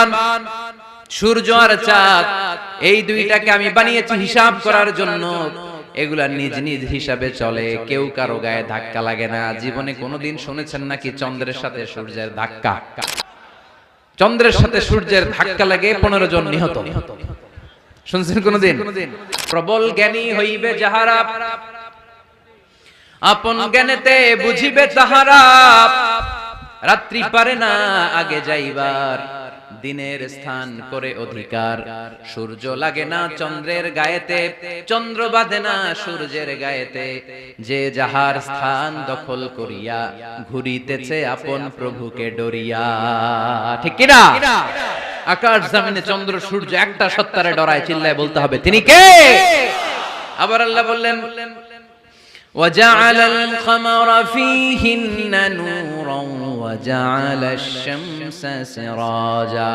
আসমান, সূর্য আর চাঁদ, এই দুইটাকে আমি বানিয়েছি হিসাব করার জন্য। এগুলা নিজ নিজ হিসাবে চলে, কেউ কারো গায়ে ধাক্কা লাগে না। জীবনে কোনোদিন শুনেছেন নাকি চন্দ্রের সাথে সূর্যের ধাক্কা? চন্দ্রের সাথে সূর্যের ধাক্কা লাগে 15 জন নিহত। শুনছেন কোনোদিন? প্রবল জ্ঞানী হইবে যাহারা, আপন জ্ঞানেতে বুঝিবে তাহারা। রাত্রি পারে না আগে যাইবার, দিনের স্থান করে অধিকার। সূর্য লাগে না চন্দ্রের গায়েতে, চন্দ্র বাঁধে না সূর্যের গায়েতে। যে যাহার স্থান দখল করিয়া, ঘুরিতেছে আপন প্রভুকে ডরিয়া। ঠিক কিনা? আকাশ জমিনে চন্দ্র সূর্য একটা সত্তারে ডরায়, চিল্লায় বলতে হবে তিনি কে। আবার আল্লাহ বললেন, وجعل القمر فيهن نورا وجعل الشمس سراجا